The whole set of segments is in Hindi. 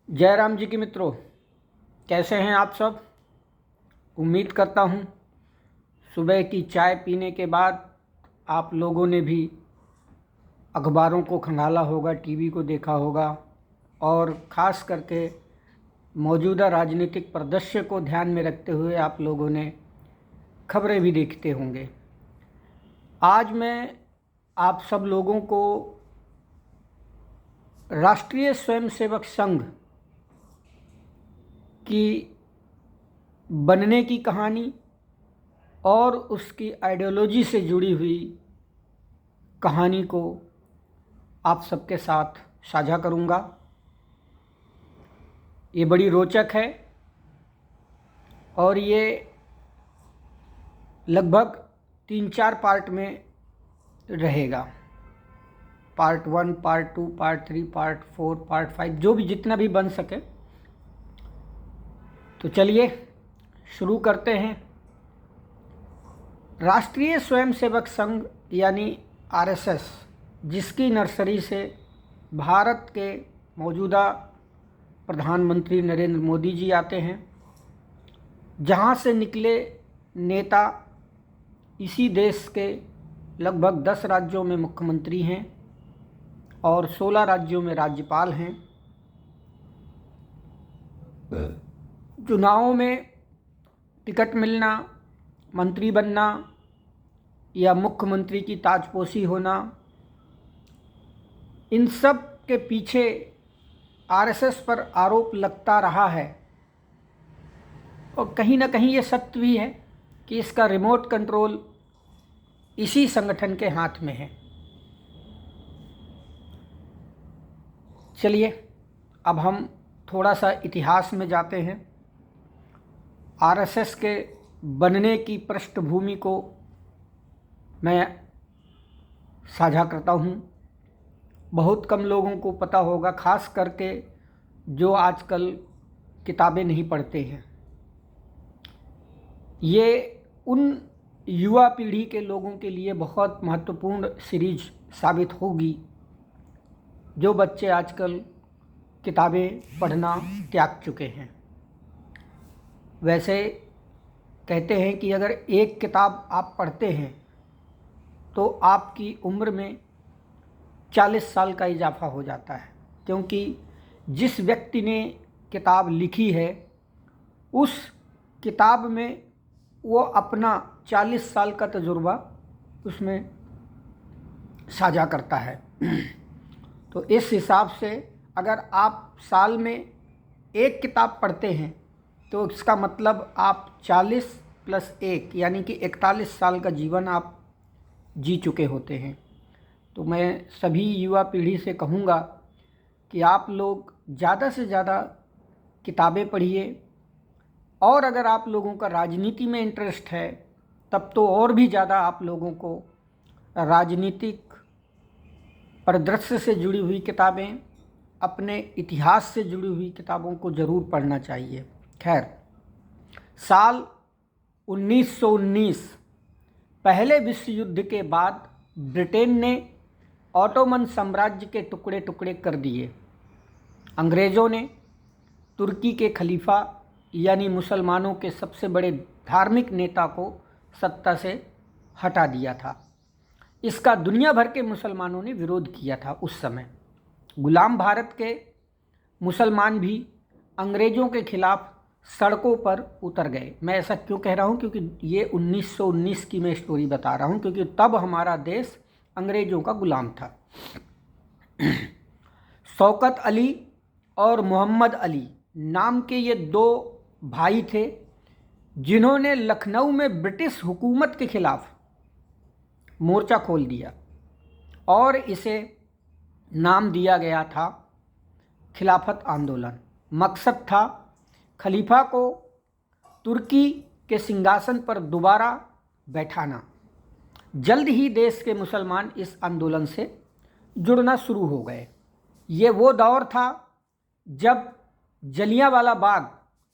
जय राम जी की मित्रों, कैसे हैं आप सब। उम्मीद करता हूँ सुबह की चाय पीने के बाद आप लोगों ने भी अखबारों को खंगाला होगा, टीवी को देखा होगा और ख़ास करके मौजूदा राजनीतिक परिदृश्य को ध्यान में रखते हुए आप लोगों ने खबरें भी देखते होंगे। आज मैं आप सब लोगों को राष्ट्रीय स्वयंसेवक संघ की बनने की कहानी और उसकी आइडियोलॉजी से जुड़ी हुई कहानी को आप सबके साथ साझा करूंगा। ये बड़ी रोचक है और ये लगभग 3-4 पार्ट में रहेगा। Part 1, part 2, part 3, part 4, part 5, जो भी जितना भी बन सके। तो चलिए शुरू करते हैं। राष्ट्रीय स्वयंसेवक संघ यानी आरएसएस, जिसकी नर्सरी से भारत के मौजूदा प्रधानमंत्री नरेंद्र मोदी जी आते हैं, जहां से निकले नेता इसी देश के लगभग 10 राज्यों में मुख्यमंत्री हैं और 16 राज्यों में राज्यपाल हैं। चुनावों में टिकट मिलना, मंत्री बनना या मुख्यमंत्री की ताजपोशी होना, इन सब के पीछे आरएसएस पर आरोप लगता रहा है और कहीं ना कहीं ये सत्य भी है कि इसका रिमोट कंट्रोल इसी संगठन के हाथ में है। चलिए अब हम थोड़ा सा इतिहास में जाते हैं। आरएसएस के बनने की पृष्ठभूमि को मैं साझा करता हूँ। बहुत कम लोगों को पता होगा, ख़ास करके जो आजकल किताबें नहीं पढ़ते हैं। ये उन युवा पीढ़ी के लोगों के लिए बहुत महत्वपूर्ण सीरीज साबित होगी जो बच्चे आजकल किताबें पढ़ना त्याग चुके हैं। वैसे कहते हैं कि अगर एक किताब आप पढ़ते हैं तो आपकी उम्र में 40 साल का इजाफा हो जाता है, क्योंकि जिस व्यक्ति ने किताब लिखी है उस किताब में वो अपना 40 साल का तजुर्बा उसमें साझा करता है। तो इस हिसाब से अगर आप साल में एक किताब पढ़ते हैं तो इसका मतलब आप 40 + 1 यानी कि 41 साल का जीवन आप जी चुके होते हैं। तो मैं सभी युवा पीढ़ी से कहूँगा कि आप लोग ज़्यादा से ज़्यादा किताबें पढ़िए और अगर आप लोगों का राजनीति में इंटरेस्ट है तब तो और भी ज़्यादा आप लोगों को राजनीतिक परिदृश्य से जुड़ी हुई किताबें, अपने इतिहास से जुड़ी हुई किताबों को ज़रूर पढ़ना चाहिए। खैर, साल 1919 पहले विश्व युद्ध के बाद ब्रिटेन ने ऑटोमन साम्राज्य के टुकड़े टुकड़े कर दिए। अंग्रेज़ों ने तुर्की के खलीफा यानी मुसलमानों के सबसे बड़े धार्मिक नेता को सत्ता से हटा दिया था। इसका दुनिया भर के मुसलमानों ने विरोध किया था। उस समय गुलाम भारत के मुसलमान भी अंग्रेज़ों के खिलाफ सड़कों पर उतर गए। मैं ऐसा क्यों कह रहा हूँ, क्योंकि ये 1919 की मैं स्टोरी बता रहा हूँ, क्योंकि तब हमारा देश अंग्रेज़ों का गुलाम था। शौकत अली और मोहम्मद अली नाम के ये 2 भाई थे जिन्होंने लखनऊ में ब्रिटिश हुकूमत के खिलाफ मोर्चा खोल दिया और इसे नाम दिया गया था खिलाफत आंदोलन। मकसद था खलीफा को तुर्की के सिंहासन पर दोबारा बैठाना। जल्द ही देश के मुसलमान इस आंदोलन से जुड़ना शुरू हो गए। ये वो दौर था जब जलियांवाला बाग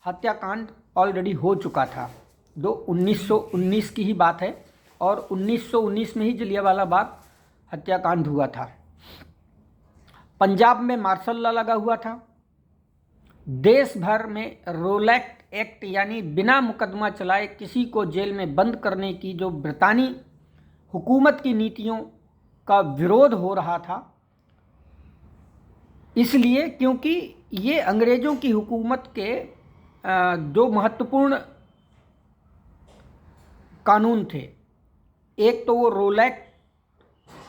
हत्याकांड ऑलरेडी हो चुका था। 1919 की ही बात है और 1919 में ही जलियांवाला बाग हत्याकांड हुआ था। पंजाब में मार्शल लॉ लगा हुआ था देश भर में रोलैट एक्ट यानी बिना मुकदमा चलाए किसी को जेल में बंद करने की जो ब्रितानी हुकूमत की नीतियों का विरोध हो रहा था, इसलिए क्योंकि ये अंग्रेज़ों की हुकूमत के जो महत्वपूर्ण कानून थे। एक तो वो रोलैट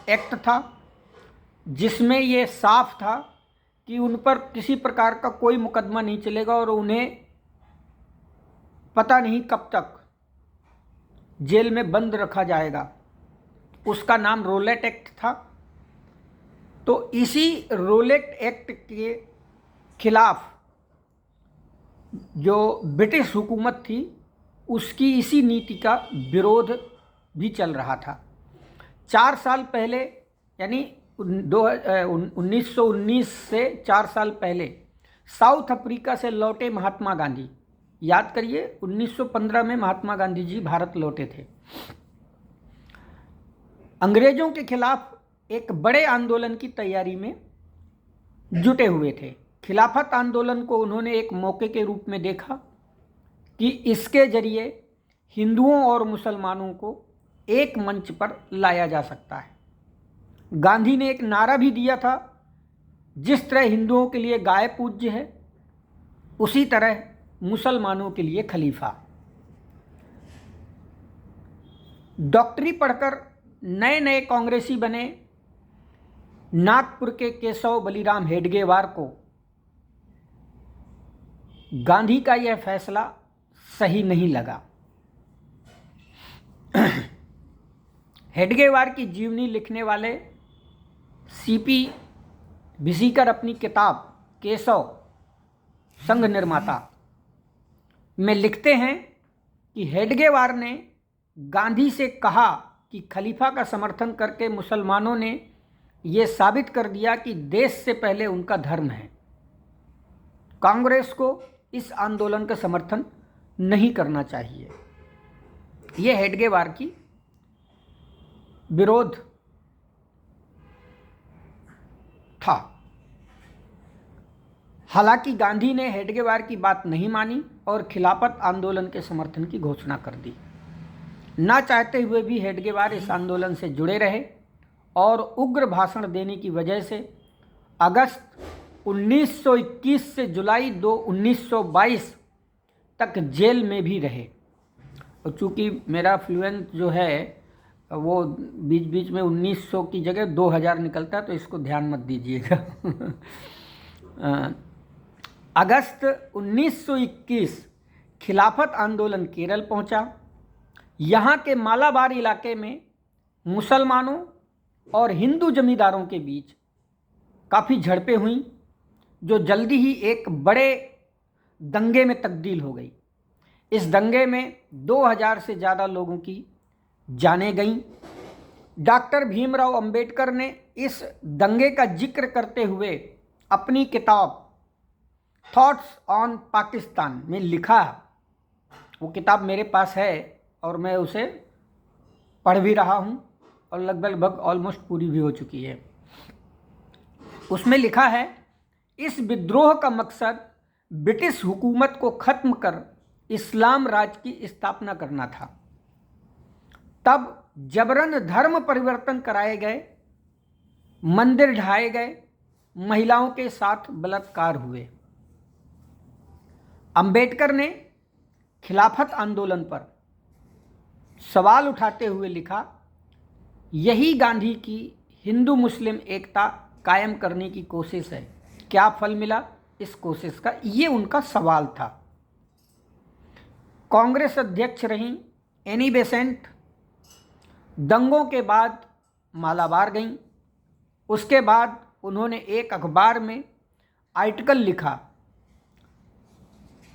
एक्ट था जिसमें ये साफ था कि उन पर किसी प्रकार का कोई मुकदमा नहीं चलेगा और उन्हें पता नहीं कब तक जेल में बंद रखा जाएगा। उसका नाम रोलैट एक्ट था। तो इसी रोलैट एक्ट के खिलाफ जो ब्रिटिश हुकूमत थी उसकी इसी नीति का विरोध भी चल रहा था। 4 साल पहले यानी 1919 से 4 साल पहले साउथ अफ्रीका से लौटे महात्मा गांधी, याद करिए 1915 में महात्मा गांधी जी भारत लौटे थे, अंग्रेजों के खिलाफ एक बड़े आंदोलन की तैयारी में जुटे हुए थे। खिलाफत आंदोलन को उन्होंने एक मौके के रूप में देखा कि इसके जरिए हिंदुओं और मुसलमानों को एक मंच पर लाया जा सकता है। गांधी ने एक नारा भी दिया था, जिस तरह हिंदुओं के लिए गाय पूज्य है उसी तरह मुसलमानों के लिए खलीफा। डॉक्टरी पढ़कर नए नए कांग्रेसी बने नागपुर के केशव बलिराम हेडगेवार को गांधी का यह फैसला सही नहीं लगा। हेडगेवार की जीवनी लिखने वाले सीपी भिसीकर अपनी किताब केशव संघ निर्माता में लिखते हैं कि हेडगेवार ने गांधी से कहा कि खलीफा का समर्थन करके मुसलमानों ने ये साबित कर दिया कि देश से पहले उनका धर्म है। कांग्रेस को इस आंदोलन का समर्थन नहीं करना चाहिए। ये हेडगेवार की विरोध था। हालांकि गांधी ने हेडगेवार की बात नहीं मानी और खिलाफत आंदोलन के समर्थन की घोषणा कर दी। ना चाहते हुए भी हेडगेवार इस आंदोलन से जुड़े रहे और उग्र भाषण देने की वजह से अगस्त 1921 से जुलाई 1922 तक जेल में भी रहे। और चूँकि मेरा फ्लुएंट जो है वो बीच बीच में 1900 की जगह 2000 निकलता है, तो इसको ध्यान मत दीजिएगा। अगस्त 1921 खिलाफत आंदोलन केरल पहुंचा। यहाँ के मालाबार इलाके में मुसलमानों और हिंदू जमींदारों के बीच काफ़ी झड़पें हुईं, जो जल्दी ही एक बड़े दंगे में तब्दील हो गई। इस दंगे में 2000 से ज़्यादा लोगों की जानें गईं। डॉक्टर भीमराव अंबेडकर ने इस दंगे का जिक्र करते हुए अपनी किताब थॉट्स ऑन पाकिस्तान में लिखा। वो किताब मेरे पास है और मैं उसे पढ़ भी रहा हूँ और लगभग ऑलमोस्ट पूरी भी हो चुकी है। उसमें लिखा है, इस विद्रोह का मकसद ब्रिटिश हुकूमत को ख़त्म कर इस्लाम राज की स्थापना करना था। तब जबरन धर्म परिवर्तन कराए गए, मंदिर ढाए गए, महिलाओं के साथ बलात्कार हुए। अंबेडकर ने खिलाफत आंदोलन पर सवाल उठाते हुए लिखा, यही गांधी की हिंदू मुस्लिम एकता कायम करने की कोशिश है। क्या फल मिला इस कोशिश का, ये उनका सवाल था। कांग्रेस अध्यक्ष रहीं एनी बेसेंट। दंगों के बाद मालाबार गईं। उसके बाद उन्होंने एक अखबार में आर्टिकल लिखा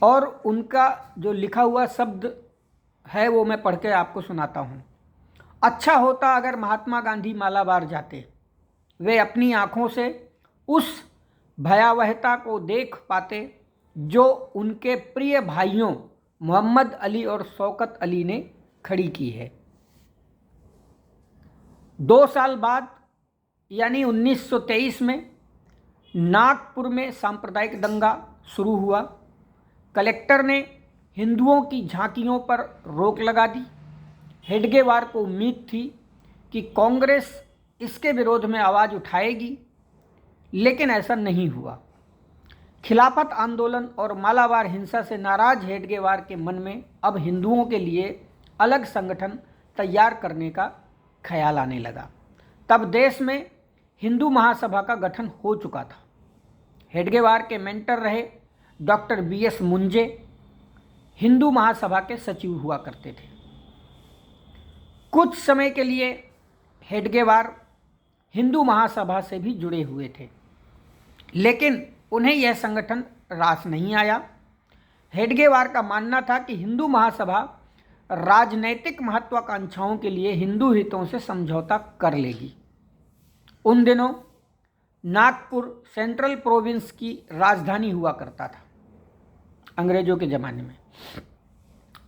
और उनका जो लिखा हुआ शब्द है वो मैं पढ़ के आपको सुनाता हूँ। अच्छा होता अगर महात्मा गांधी मालाबार जाते, वे अपनी आँखों से उस भयावहता को देख पाते जो उनके प्रिय भाइयों मोहम्मद अली और शौकत अली ने खड़ी की है। 2 साल बाद यानी 1923 में नागपुर में सांप्रदायिक दंगा शुरू हुआ। कलेक्टर ने हिंदुओं की झांकियों पर रोक लगा दी। हेडगेवार को उम्मीद थी कि कांग्रेस इसके विरोध में आवाज़ उठाएगी, लेकिन ऐसा नहीं हुआ। खिलाफत आंदोलन और मालाबार हिंसा से नाराज हेडगेवार के मन में अब हिंदुओं के लिए अलग संगठन तैयार करने का ख्याल आने लगा। तब देश में हिंदू महासभा का गठन हो चुका था। हेडगेवार के मेंटर रहे डॉक्टर बीएस मुंजे हिंदू महासभा के सचिव हुआ करते थे। कुछ समय के लिए हेडगेवार हिंदू महासभा से भी जुड़े हुए थे, लेकिन उन्हें यह संगठन रास नहीं आया। हेडगेवार का मानना था कि हिंदू महासभा राजनैतिक महत्वाकांक्षाओं के लिए हिंदू हितों से समझौता कर लेगी। उन दिनों नागपुर सेंट्रल प्रोविंस की राजधानी हुआ करता था अंग्रेजों के ज़माने में।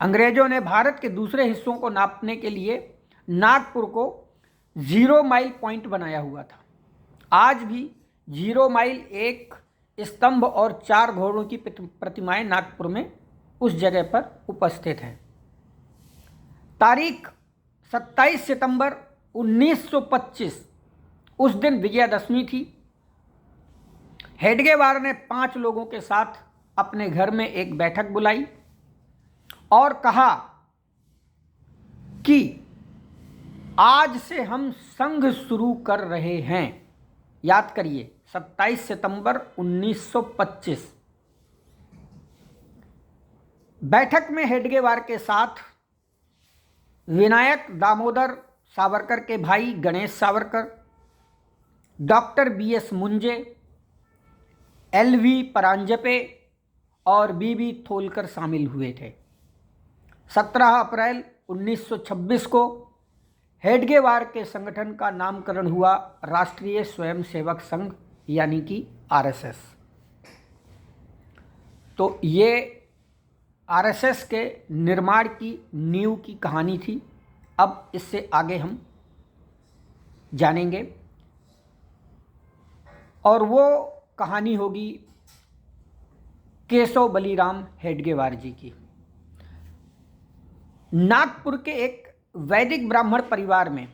अंग्रेजों ने भारत के दूसरे हिस्सों को नापने के लिए नागपुर को 0 माइल पॉइंट बनाया हुआ था। आज भी 0 माइल एक स्तंभ और 4 घोड़ों की प्रतिमाएं नागपुर में उस जगह पर उपस्थित हैं। तारीख 27 सितंबर 1925 उस दिन विजयादशमी थी। हेडगेवार ने 5 लोगों के साथ अपने घर में एक बैठक बुलाई और कहा कि आज से हम संघ शुरू कर रहे हैं। याद करिए 27 सितंबर 1925। बैठक में हेडगेवार के साथ विनायक दामोदर सावरकर के भाई Ganesh Savarkar, doctor BS Munje, LV Paranjpe और बीबी थोलकर शामिल हुए थे। 17 अप्रैल 1926 को हेडगेवार के संगठन का नामकरण हुआ राष्ट्रीय स्वयंसेवक संघ यानी कि आरएसएस। तो ये आरएसएस के निर्माण की नींव की कहानी थी। अब इससे आगे हम जानेंगे और वो कहानी होगी केशव बलीराम हेडगेवार जी की। नागपुर के एक वैदिक ब्राह्मण परिवार में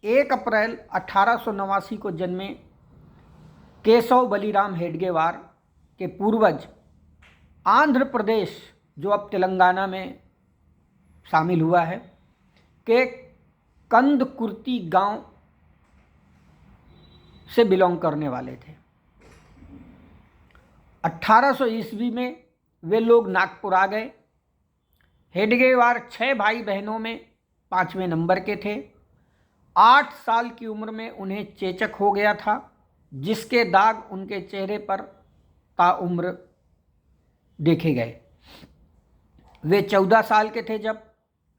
1 अप्रैल 1889 को जन्मे केशव बलीराम हेडगेवार के पूर्वज आंध्र प्रदेश, जो अब तेलंगाना में शामिल हुआ है, के कंदकुर्ती गांव से बिलोंग करने वाले थे। 1800 ईस्वी में वे लोग नागपुर आ गए। हेडगेवार 6 भाई बहनों में 5वें नंबर के थे। 8 साल की उम्र में उन्हें चेचक हो गया था, जिसके दाग उनके चेहरे पर ताउम्र देखे गए। वे 14 साल के थे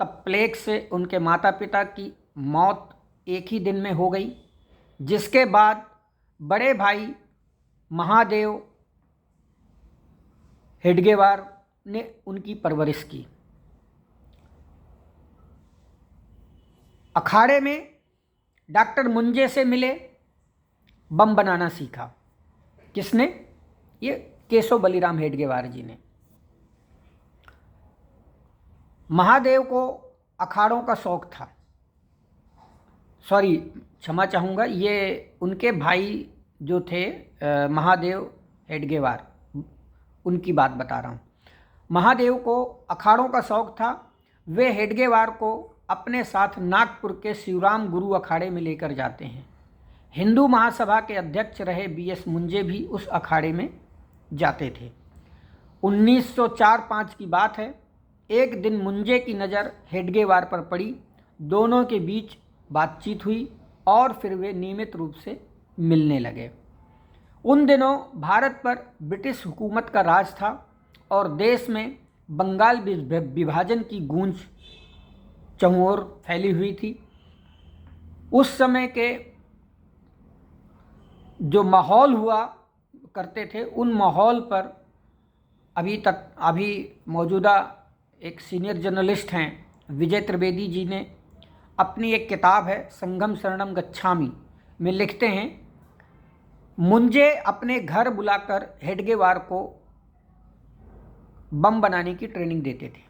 तब प्लेग से उनके माता पिता की मौत एक ही दिन में हो गई, जिसके बाद बड़े भाई महादेव हेडगेवार ने उनकी परवरिश की। अखाड़े में डॉक्टर मुंजे से मिले, बम बनाना सीखा। किसने? ये केशव बलीराम हेडगेवार जी ने। महादेव को अखाड़ों का शौक था। सॉरी, क्षमा चाहूँगा, ये उनके भाई जो थे महादेव हेडगेवार, उनकी बात बता रहा हूँ। महादेव को अखाड़ों का शौक था। वे हेडगेवार को अपने साथ नागपुर के शिवराम गुरु अखाड़े में लेकर जाते हैं। हिंदू महासभा के अध्यक्ष रहे बीएस मुंजे भी उस अखाड़े में जाते थे। 1904-05 की बात है। एक दिन मुंजे की नज़र हेडगेवार पर पड़ी। दोनों के बीच बातचीत हुई और फिर वे नियमित रूप से मिलने लगे। उन दिनों भारत पर ब्रिटिश हुकूमत का राज था और देश में बंगाल विभाजन की गूंज चहुओर फैली हुई थी। उस समय के जो माहौल हुआ करते थे, उन माहौल पर अभी मौजूदा एक सीनियर जर्नलिस्ट हैं विजय त्रिवेदी जी ने अपनी एक किताब है संघम शरणम गच्छामि में लिखते हैं, मुंजे अपने घर बुलाकर हेडगेवार को बम बनाने की ट्रेनिंग देते थे।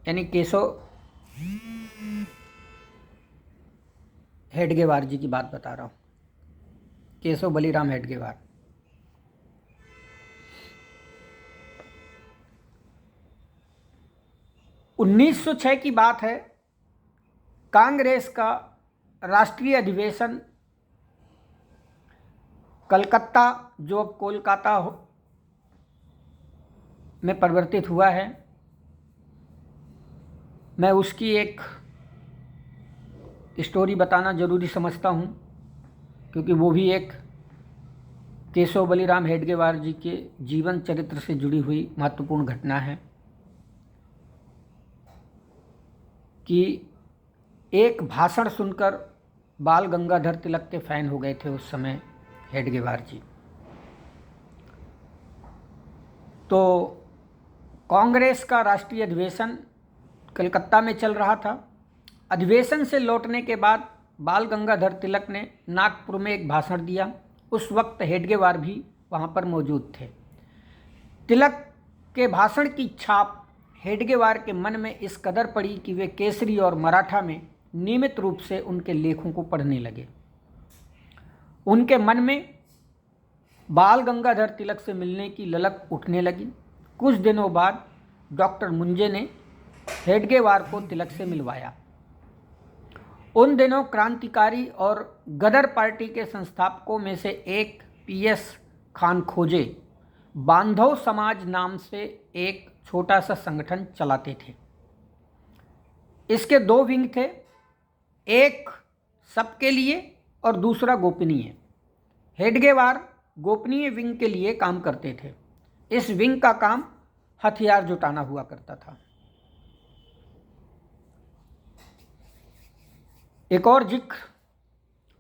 यानी केशव हेडगेवार जी की बात बता रहा हूँ, केशव बलिराम हेडगेवार। उन्नीस सौ 1906 की बात है। कांग्रेस का राष्ट्रीय अधिवेशन कलकत्ता, जो अब कोलकाता में परिवर्तित हुआ है, मैं उसकी एक स्टोरी बताना ज़रूरी समझता हूँ, क्योंकि वो भी एक केशव बलिराम हेडगेवार जी के जीवन चरित्र से जुड़ी हुई महत्वपूर्ण घटना है। कि एक भाषण सुनकर बाल गंगाधर तिलक के फैन हो गए थे उस समय हेडगेवार जी। तो कांग्रेस का राष्ट्रीय अधिवेशन कलकत्ता में चल रहा था। अधिवेशन से लौटने के बाद बाल गंगाधर तिलक ने नागपुर में एक भाषण दिया। उस वक्त हेडगेवार भी वहाँ पर मौजूद थे। तिलक के भाषण की छाप हेडगेवार के मन में इस कदर पड़ी कि वे केसरी और मराठा में नियमित रूप से उनके लेखों को पढ़ने लगे। उनके मन में बाल गंगाधर तिलक से मिलने की ललक उठने लगी। कुछ दिनों बाद डॉक्टर मुंजे ने हेडगेवार को तिलक से मिलवाया। उन दिनों क्रांतिकारी और गदर पार्टी के संस्थापकों में से एक पीएस खान खोजे बांधव समाज नाम से एक छोटा सा संगठन चलाते थे। इसके दो विंग थे, एक सबके लिए और दूसरा गोपनीय। हेडगेवार गोपनीय विंग के लिए काम करते थे। इस विंग का काम हथियार जुटाना हुआ करता था। एक और जिक्र,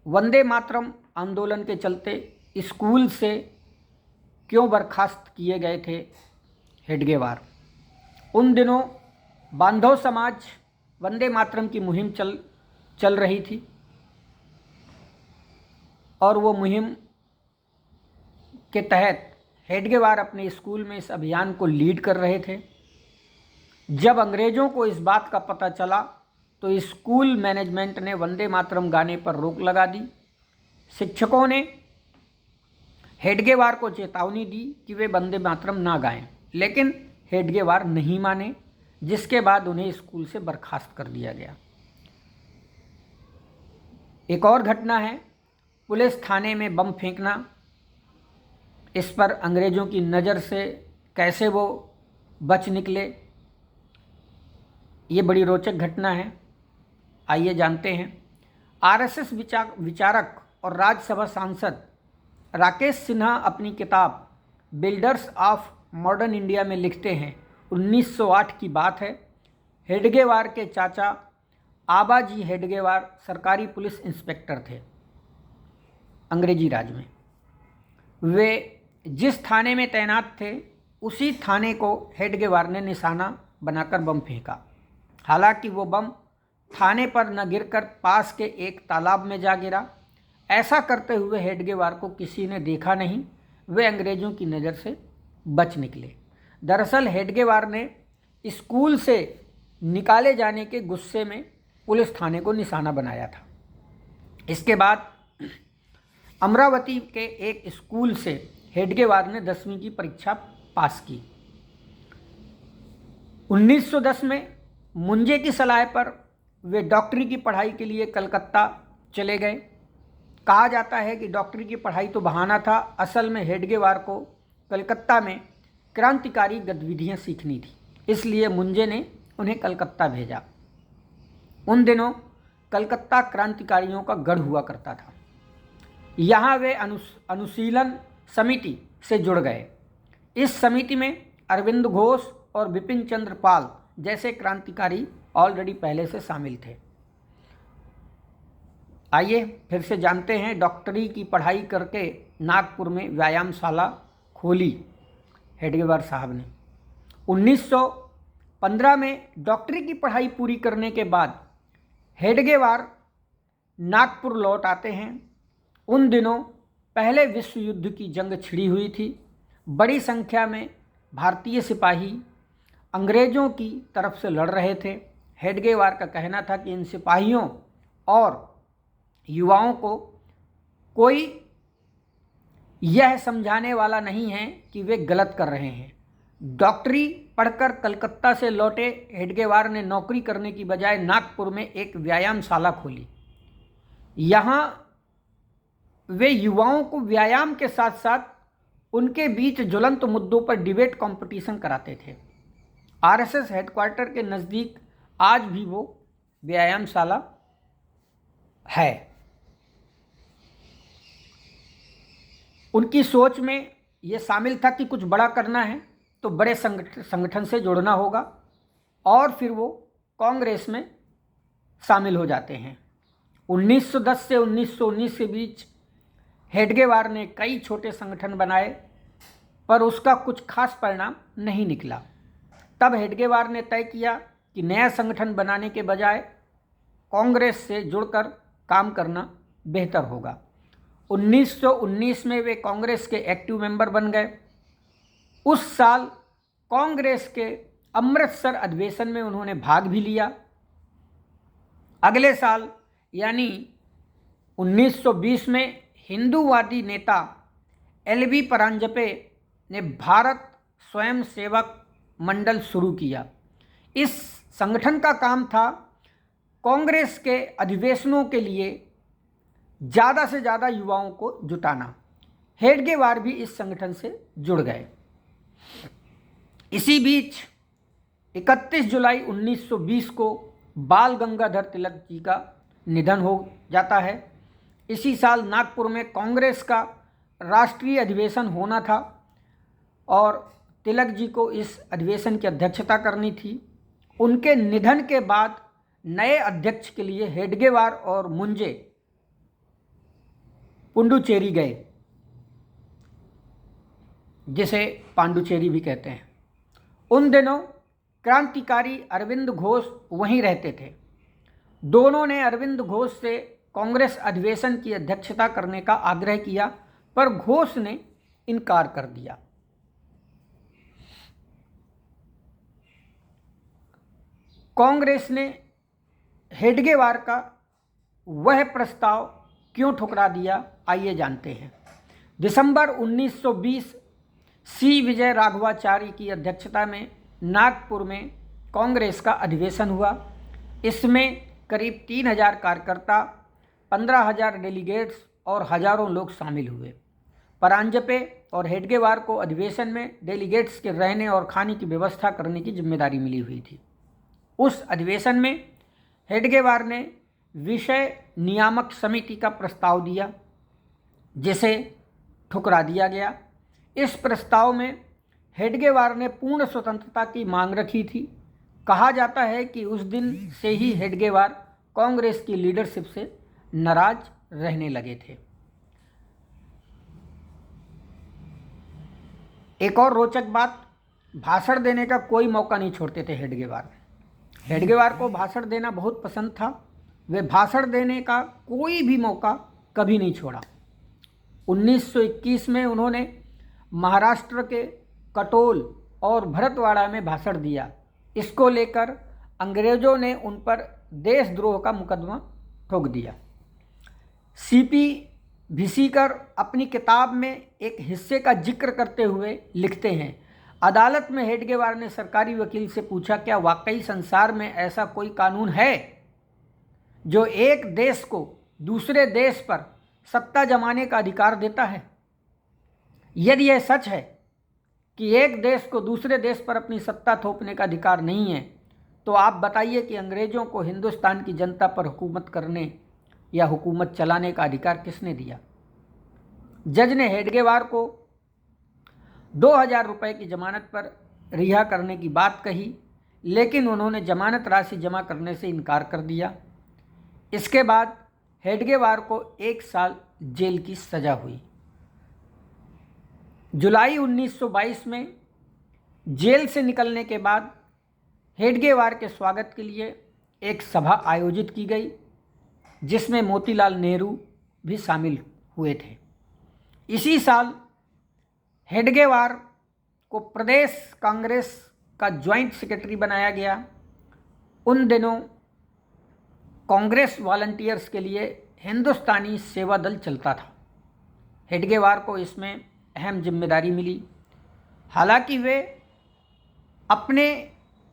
वंदे मातरम आंदोलन के चलते स्कूल से क्यों बर्खास्त किए गए थे हेडगेवार। उन दिनों बांधव समाज वंदे मातरम की मुहिम चल रही थी और वो मुहिम के तहत हेडगेवार अपने स्कूल में इस अभियान को लीड कर रहे थे। जब अंग्रेज़ों को इस बात का पता चला तो स्कूल मैनेजमेंट ने वंदे मातरम गाने पर रोक लगा दी। शिक्षकों ने हेडगेवार को चेतावनी दी कि वे वंदे मातरम ना गाएं, लेकिन हेडगेवार नहीं माने, जिसके बाद उन्हें स्कूल से बर्खास्त कर दिया गया। एक और घटना है, पुलिस थाने में बम फेंकना। इस पर अंग्रेज़ों की नज़र से कैसे वो बच निकले, ये बड़ी रोचक घटना है। आइए जानते हैं। आरएसएस विचारक और राज्यसभा सांसद राकेश सिन्हा अपनी किताब बिल्डर्स ऑफ मॉडर्न इंडिया में लिखते हैं, 1908 की बात है। हेडगेवार के चाचा आबाजी हेडगेवार सरकारी पुलिस इंस्पेक्टर थे अंग्रेजी राज में। वे जिस थाने में तैनात थे उसी थाने को हेडगेवार ने निशाना बनाकर बम फेंका। हालांकि वो बम थाने पर न गिरकर पास के एक तालाब में जा गिरा। ऐसा करते हुए हेडगेवार को किसी ने देखा नहीं, वे अंग्रेज़ों की नज़र से बच निकले। दरअसल हेडगेवार ने स्कूल से निकाले जाने के गुस्से में पुलिस थाने को निशाना बनाया था। इसके बाद अमरावती के एक स्कूल से हेडगेवार ने 10वीं की परीक्षा पास की। 1910 में मुंजे की सलाह पर वे डॉक्टरी की पढ़ाई के लिए कलकत्ता चले गए। कहा जाता है कि डॉक्टरी की पढ़ाई तो बहाना था, असल में हेडगेवार को कलकत्ता में क्रांतिकारी गतिविधियां सीखनी थी, इसलिए मुंजे ने उन्हें कलकत्ता भेजा। उन दिनों कलकत्ता क्रांतिकारियों का गढ़ हुआ करता था। यहाँ वे अनुशीलन समिति से जुड़ गए। इस समिति में अरविंद घोष और बिपिन चंद्र पाल जैसे क्रांतिकारी ऑलरेडी पहले से शामिल थे। आइए फिर से जानते हैं। डॉक्टरी की पढ़ाई करके नागपुर में व्यायामशाला खोली हेडगेवार साहब ने। 1915 में डॉक्टरी की पढ़ाई पूरी करने के बाद हेडगेवार नागपुर लौट आते हैं। उन दिनों पहले विश्व युद्ध की जंग छिड़ी हुई थी। बड़ी संख्या में भारतीय सिपाही अंग्रेज़ों की तरफ से लड़ रहे थे। हेडगेवार का कहना था कि इन सिपाहियों और युवाओं को कोई यह समझाने वाला नहीं है कि वे गलत कर रहे हैं। डॉक्टरी पढ़कर कलकत्ता से लौटे हेडगेवार ने नौकरी करने की बजाय नागपुर में एक व्यायामशाला खोली। यहाँ वे युवाओं को व्यायाम के साथ साथ उनके बीच ज्वलंत मुद्दों पर डिबेट कंपटीशन कराते थे। आरएसएस हेडक्वार्टर के नज़दीक आज भी वो व्यायामशाला है। उनकी सोच में ये शामिल था कि कुछ बड़ा करना है तो बड़े संगठन से जुड़ना होगा, और फिर वो कांग्रेस में शामिल हो जाते हैं। 1910 से 1919 के बीच हेडगेवार ने कई छोटे संगठन बनाए, पर उसका कुछ खास परिणाम नहीं निकला। तब हेडगेवार ने तय किया कि नया संगठन बनाने के बजाय कांग्रेस से जुड़कर काम करना बेहतर होगा। 1919 में वे कांग्रेस के एक्टिव मेंबर बन गए। उस साल कांग्रेस के अमृतसर अधिवेशन में उन्होंने भाग भी लिया। अगले साल यानी 1920 में हिंदूवादी नेता एलवी परांजपे ने भारत स्वयंसेवक मंडल शुरू किया। इस संगठन का काम था कांग्रेस के अधिवेशनों के लिए ज़्यादा से ज़्यादा युवाओं को जुटाना। हेडगेवार भी इस संगठन से जुड़ गए। इसी बीच 31 जुलाई 1920 को बाल गंगाधर तिलक जी का निधन हो जाता है। इसी साल नागपुर में कांग्रेस का राष्ट्रीय अधिवेशन होना था और तिलक जी को इस अधिवेशन की अध्यक्षता करनी थी। उनके निधन के बाद नए अध्यक्ष के लिए हेडगेवार और मुंजे पुडुचेरी गए, जिसे पांडुचेरी भी कहते हैं। उन दिनों क्रांतिकारी अरविंद घोष वहीं रहते थे। दोनों ने अरविंद घोष से कांग्रेस अधिवेशन की अध्यक्षता करने का आग्रह किया, पर घोष ने इनकार कर दिया। कांग्रेस ने हेडगेवार का वह प्रस्ताव क्यों ठुकरा दिया, आइए जानते हैं। दिसंबर 1920 सी विजय राघवाचारी की अध्यक्षता में नागपुर में कांग्रेस का अधिवेशन हुआ। इसमें करीब 3000 कार्यकर्ता, 15,000 डेलीगेट्स और हजारों लोग शामिल हुए। परांजपे और हेडगेवार को अधिवेशन में डेलीगेट्स के रहने और खाने की व्यवस्था करने की जिम्मेदारी मिली हुई थी। उस अधिवेशन में हेडगेवार ने विषय नियामक समिति का प्रस्ताव दिया, जिसे ठुकरा दिया गया। इस प्रस्ताव में हेडगेवार ने पूर्ण स्वतंत्रता की मांग रखी थी। कहा जाता है कि उस दिन से ही हेडगेवार कांग्रेस की लीडरशिप से नाराज रहने लगे थे। एक और रोचक बात, भाषण देने का कोई मौका नहीं छोड़ते थे हेडगेवार। हेडगेवार को भाषण देना बहुत पसंद था। वे भाषण देने का कोई भी मौका कभी नहीं छोड़ा। 1921 में उन्होंने महाराष्ट्र के कटोल और भरतवाड़ा में भाषण दिया। इसको लेकर अंग्रेज़ों ने उन पर देशद्रोह का मुकदमा ठोक दिया। सीपी भिसीकर अपनी किताब में एक हिस्से का जिक्र करते हुए लिखते हैं, अदालत में हेडगेवार ने सरकारी वकील से पूछा, क्या वाकई संसार में ऐसा कोई कानून है जो एक देश को दूसरे देश पर सत्ता जमाने का अधिकार देता है? यदि यह सच है कि एक देश को दूसरे देश पर अपनी सत्ता थोपने का अधिकार नहीं है, तो आप बताइए कि अंग्रेज़ों को हिंदुस्तान की जनता पर हुकूमत करने या हुकूमत चलाने का अधिकार किसने दिया? जज ने हेडगेवार को 2000 रुपये की जमानत पर रिहा करने की बात कही, लेकिन उन्होंने जमानत राशि जमा करने से इनकार कर दिया। इसके बाद हेडगेवार को 1 साल जेल की सज़ा हुई। जुलाई 1922 में जेल से निकलने के बाद हेडगेवार के स्वागत के लिए एक सभा आयोजित की गई, जिसमें मोतीलाल नेहरू भी शामिल हुए थे। इसी साल हेडगेवार को प्रदेश कांग्रेस का ज्वाइंट सेक्रेटरी बनाया गया। उन दिनों कांग्रेस वॉलंटियर्स के लिए हिंदुस्तानी सेवा दल चलता था। हेडगेवार को इसमें अहम जिम्मेदारी मिली। हालांकि वे अपने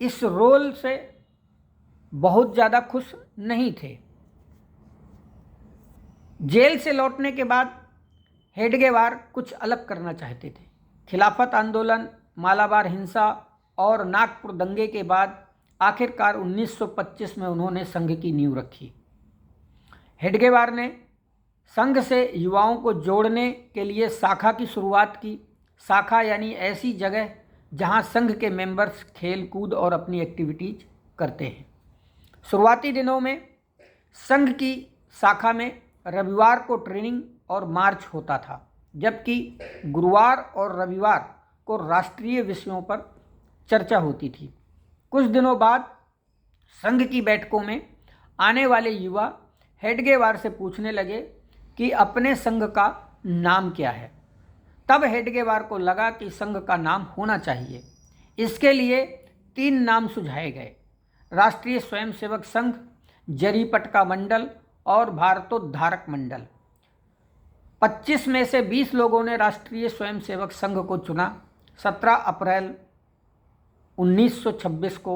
इस रोल से बहुत ज़्यादा खुश नहीं थे। जेल से लौटने के बाद हेडगेवार कुछ अलग करना चाहते थे। खिलाफत आंदोलन, मालाबार हिंसा और नागपुर दंगे के बाद आखिरकार 1925 में उन्होंने संघ की नींव रखी। हेडगेवार ने संघ से युवाओं को जोड़ने के लिए शाखा की शुरुआत की। शाखा यानी ऐसी जगह जहां संघ के मेंबर्स खेल कूद और अपनी एक्टिविटीज करते हैं। शुरुआती दिनों में संघ की शाखा में रविवार को ट्रेनिंग और मार्च होता था, जबकि गुरुवार और रविवार को राष्ट्रीय विषयों पर चर्चा होती थी। कुछ दिनों बाद संघ की बैठकों में आने वाले युवा हेडगेवार से पूछने लगे कि अपने संघ का नाम क्या है। तब हेडगेवार को लगा कि संघ का नाम होना चाहिए। इसके लिए 3 नाम सुझाए गए: राष्ट्रीय स्वयंसेवक संघ, जरीपटका मंडल और भारतोद्धारक मंडल। 25 में से 20 लोगों ने राष्ट्रीय स्वयंसेवक संघ को चुना। 17 अप्रैल 1926 को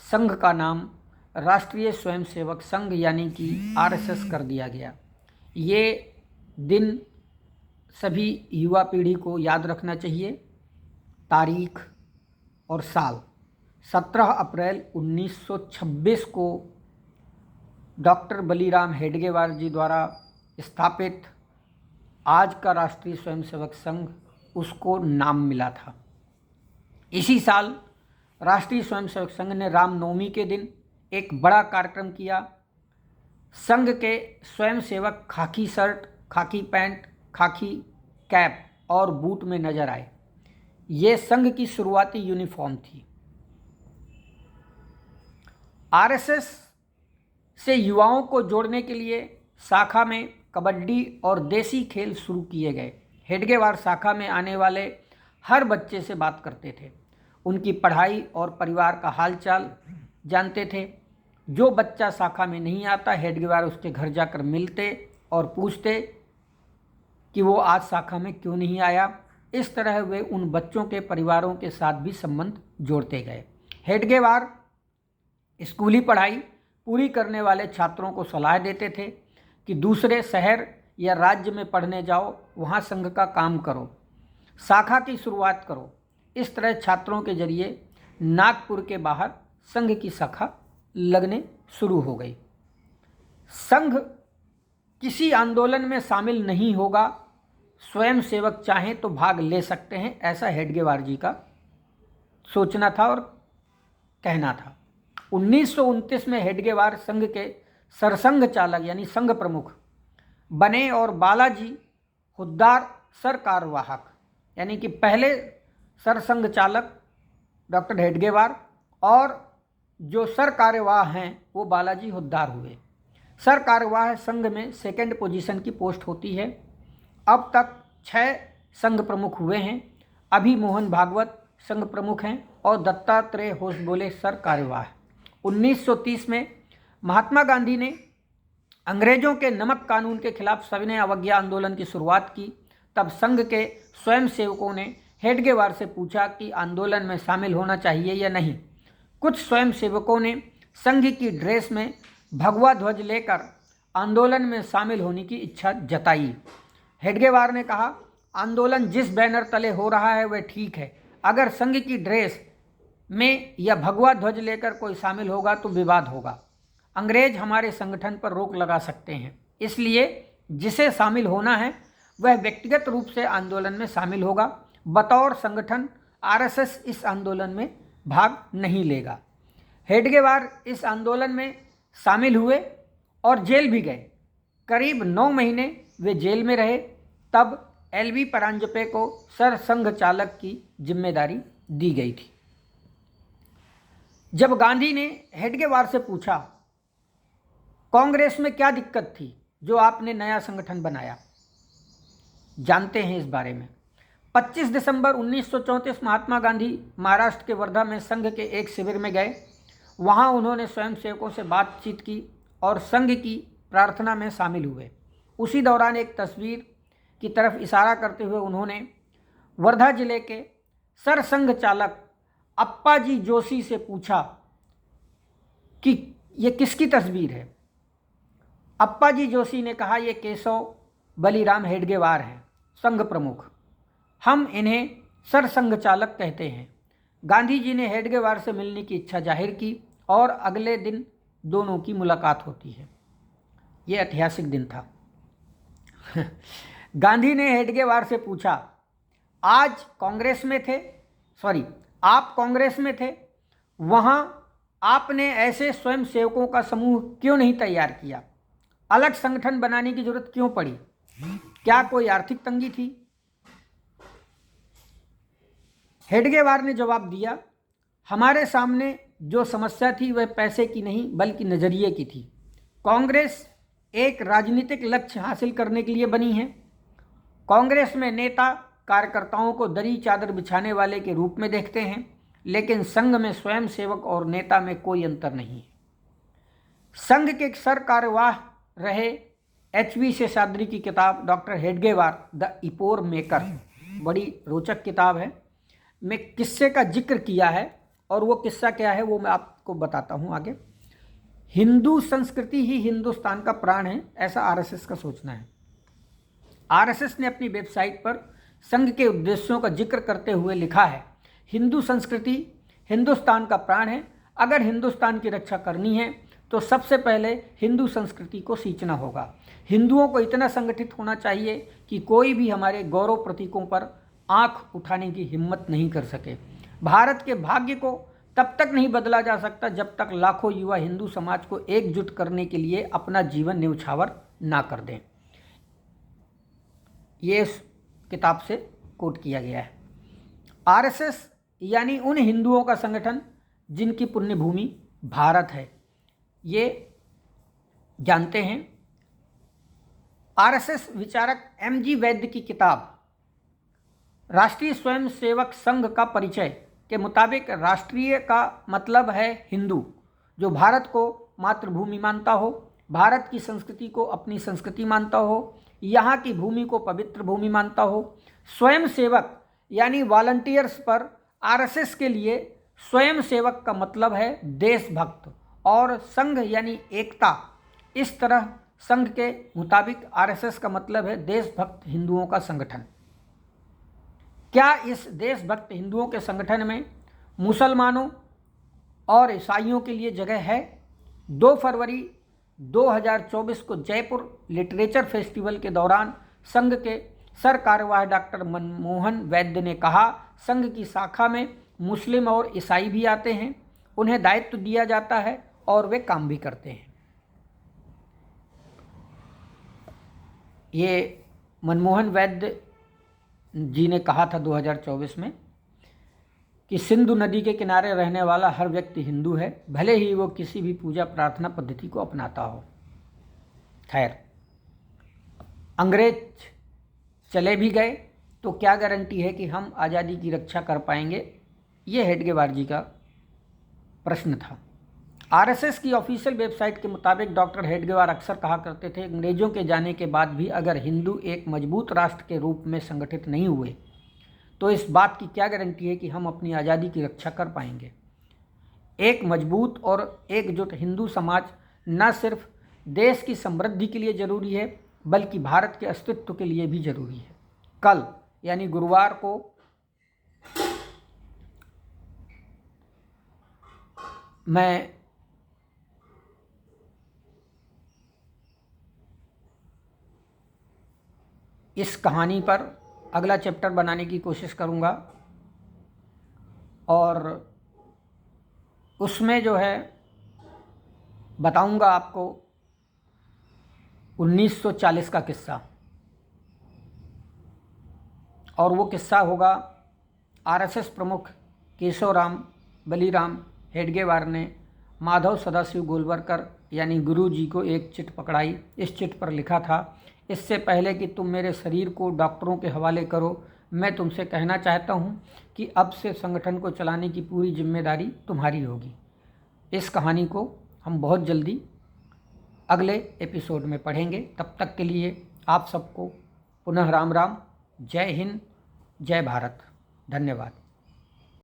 संघ का नाम राष्ट्रीय स्वयंसेवक संघ यानी कि आरएसएस कर दिया गया। ये दिन सभी युवा पीढ़ी को याद रखना चाहिए। तारीख और साल 17 अप्रैल 1926 को डॉक्टर बलीराम हेडगेवार जी द्वारा स्थापित आज का राष्ट्रीय स्वयंसेवक संघ, उसको नाम मिला था। इसी साल राष्ट्रीय स्वयंसेवक संघ ने रामनवमी के दिन एक बड़ा कार्यक्रम किया। संघ के स्वयंसेवक खाकी शर्ट, खाकी पैंट, खाकी कैप और बूट में नजर आए। ये संघ की शुरुआती यूनिफॉर्म थी। आरएसएस से युवाओं को जोड़ने के लिए शाखा में कबड्डी और देसी खेल शुरू किए गए। हेडगेवार शाखा में आने वाले हर बच्चे से बात करते थे, उनकी पढ़ाई और परिवार का हालचाल जानते थे। जो बच्चा शाखा में नहीं आता, हेडगेवार उसके घर जाकर मिलते और पूछते कि वो आज शाखा में क्यों नहीं आया। इस तरह वे उन बच्चों के परिवारों के साथ भी संबंध जोड़ते गए। हेडगेवार स्कूली पढ़ाई पूरी करने वाले छात्रों को सलाह देते थे कि दूसरे शहर या राज्य में पढ़ने जाओ, वहाँ संघ का काम करो, शाखा की शुरुआत करो। इस तरह छात्रों के जरिए नागपुर के बाहर संघ की शाखा लगने शुरू हो गई। संघ किसी आंदोलन में शामिल नहीं होगा, स्वयंसेवक चाहें तो भाग ले सकते हैं, ऐसा हेडगेवार जी का सोचना था और कहना था। 1929 में हेडगेवार संघ के सरसंघ चालक यानी संघ प्रमुख बने और बालाजी हुद्दार सरकारवाहक यानी कि पहले सरसंघ चालक डॉक्टर हेडगेवार और जो सरकार्यवाह हैं वो बालाजी हुद्दार हुए। सरकार्यवाह संघ में सेकंड पोजीशन की पोस्ट होती है। अब तक 6 संघ प्रमुख हुए हैं। अभी मोहन भागवत संघ प्रमुख हैं और दत्तात्रेय होसबोले सरकार्यवाह। 1930 में महात्मा गांधी ने अंग्रेजों के नमक कानून के खिलाफ सविनय अवज्ञा आंदोलन की शुरुआत की। तब संघ के स्वयंसेवकों ने हेडगेवार से पूछा कि आंदोलन में शामिल होना चाहिए या नहीं। कुछ स्वयंसेवकों ने संघ की ड्रेस में भगवा ध्वज लेकर आंदोलन में शामिल होने की इच्छा जताई। हेडगेवार ने कहा, आंदोलन जिस बैनर तले हो रहा है वह ठीक है। अगर संघ की ड्रेस में या भगवा ध्वज लेकर कोई शामिल होगा तो विवाद होगा। अंग्रेज हमारे संगठन पर रोक लगा सकते हैं। इसलिए जिसे शामिल होना है वह व्यक्तिगत रूप से आंदोलन में शामिल होगा। बतौर संगठन आरएसएस इस आंदोलन में भाग नहीं लेगा। हेडगेवार इस आंदोलन में शामिल हुए और जेल भी गए। करीब 9 महीने वे जेल में रहे। तब एलवी परांजपे को सरसंघ चालक की जिम्मेदारी दी गई थी। जब गांधी ने हेडगेवार से पूछा, कांग्रेस में क्या दिक्कत थी जो आपने नया संगठन बनाया, जानते हैं इस बारे में। 25 दिसंबर 1934 महात्मा गांधी महाराष्ट्र के वर्धा में संघ के एक शिविर में गए। वहां उन्होंने स्वयंसेवकों से बातचीत की और संघ की प्रार्थना में शामिल हुए। उसी दौरान एक तस्वीर की तरफ इशारा करते हुए उन्होंने वर्धा जिले के सरसंघ चालक अप्पाजी जोशी से पूछा कि ये किसकी तस्वीर है। अप्पाजी जोशी ने कहा, ये केशव बलीराम हेडगेवार हैं, संघ प्रमुख। हम इन्हें सरसंघ चालक कहते हैं। गांधी जी ने हेडगेवार से मिलने की इच्छा जाहिर की और अगले दिन दोनों की मुलाकात होती है। ये ऐतिहासिक दिन था। गांधी ने हेडगेवार से पूछा, आप कांग्रेस में थे, वहां आपने ऐसे स्वयंसेवकों का समूह क्यों नहीं तैयार किया? अलग संगठन बनाने की जरूरत क्यों पड़ी? क्या कोई आर्थिक तंगी थी? हेडगेवार ने जवाब दिया, हमारे सामने जो समस्या थी वह पैसे की नहीं बल्कि नज़रिए की थी। कांग्रेस एक राजनीतिक लक्ष्य हासिल करने के लिए बनी है। कांग्रेस में नेता कार्यकर्ताओं को दरी चादर बिछाने वाले के रूप में देखते हैं, लेकिन संघ में स्वयंसेवक और नेता में कोई अंतर नहीं है। संघ के सर कार्यवाह रहे HV शेषाद्री की किताब डॉक्टर हेडगेवार द इपोर मेकर, बड़ी रोचक किताब है। मैं किस्से का जिक्र किया है और वो किस्सा क्या है वो मैं आपको बताता हूँ आगे। हिंदू संस्कृति ही हिंदुस्तान का प्राण है, ऐसा RSS का सोचना है। RSS ने अपनी वेबसाइट पर संघ के उद्देश्यों का जिक्र करते हुए लिखा है, हिंदू संस्कृति हिंदुस्तान का प्राण है। अगर हिंदुस्तान की रक्षा करनी है तो सबसे पहले हिंदू संस्कृति को सींचना होगा। हिंदुओं को इतना संगठित होना चाहिए कि कोई भी हमारे गौरव प्रतीकों पर आंख उठाने की हिम्मत नहीं कर सके। भारत के भाग्य को तब तक नहीं बदला जा सकता जब तक लाखों युवा हिंदू समाज को एकजुट करने के लिए अपना जीवन न्यौछावर ना कर दें। ये इस किताब से कोट किया गया है। RSS यानी उन हिंदुओं का संगठन जिनकी पुण्य भूमि भारत है, ये जानते हैं। RSS विचारक MG वैद्य की किताब राष्ट्रीय स्वयंसेवक संघ का परिचय के मुताबिक राष्ट्रीय का मतलब है हिंदू, जो भारत को मातृभूमि मानता हो, भारत की संस्कृति को अपनी संस्कृति मानता हो, यहाँ की भूमि को पवित्र भूमि मानता हो। स्वयंसेवक यानी वॉलंटियर्स पर RSS के लिए स्वयंसेवक का मतलब है देशभक्त और संघ यानी एकता। इस तरह संघ के मुताबिक RSS का मतलब है देशभक्त हिंदुओं का संगठन। क्या इस देशभक्त हिंदुओं के संगठन में मुसलमानों और ईसाइयों के लिए जगह है? 2 फरवरी 2024 को जयपुर लिटरेचर फेस्टिवल के दौरान संघ के सर कार्यवाह डॉक्टर मनमोहन वैद्य ने कहा, संघ की शाखा में मुस्लिम और ईसाई भी आते हैं, उन्हें दायित्व दिया जाता है और वे काम भी करते हैं। ये मनमोहन वैद्य जी ने कहा था 2024 में कि सिंधु नदी के किनारे रहने वाला हर व्यक्ति हिंदू है, भले ही वो किसी भी पूजा प्रार्थना पद्धति को अपनाता हो। खैर, अंग्रेज चले भी गए तो क्या गारंटी है कि हम आज़ादी की रक्षा कर पाएंगे? ये हेडगेवार जी का प्रश्न था। RSS की ऑफिशियल वेबसाइट के मुताबिक डॉक्टर हेडगेवार अक्सर कहा करते थे, अंग्रेजों के जाने के बाद भी अगर हिंदू एक मजबूत राष्ट्र के रूप में संगठित नहीं हुए तो इस बात की क्या गारंटी है कि हम अपनी आज़ादी की रक्षा कर पाएंगे। एक मजबूत और एकजुट हिंदू समाज न सिर्फ देश की समृद्धि के लिए ज़रूरी है बल्कि भारत के अस्तित्व के लिए भी ज़रूरी है। कल यानी गुरुवार को मैं इस कहानी पर अगला चैप्टर बनाने की कोशिश करूँगा और उसमें जो है बताऊँगा आपको 1940 का किस्सा, और वो किस्सा होगा RSS प्रमुख केशवराम बलीराम हेडगेवार ने माधव सदाशिव गोलवलकर यानी गुरु जी को एक चिट पकड़ाई। इस चिट पर लिखा था, इससे पहले कि तुम मेरे शरीर को डॉक्टरों के हवाले करो, मैं तुमसे कहना चाहता हूँ कि अब से संगठन को चलाने की पूरी जिम्मेदारी तुम्हारी होगी। इस कहानी को हम बहुत जल्दी अगले एपिसोड में पढ़ेंगे। तब तक के लिए आप सबको पुनः राम राम। जय हिंद, जय भारत। धन्यवाद।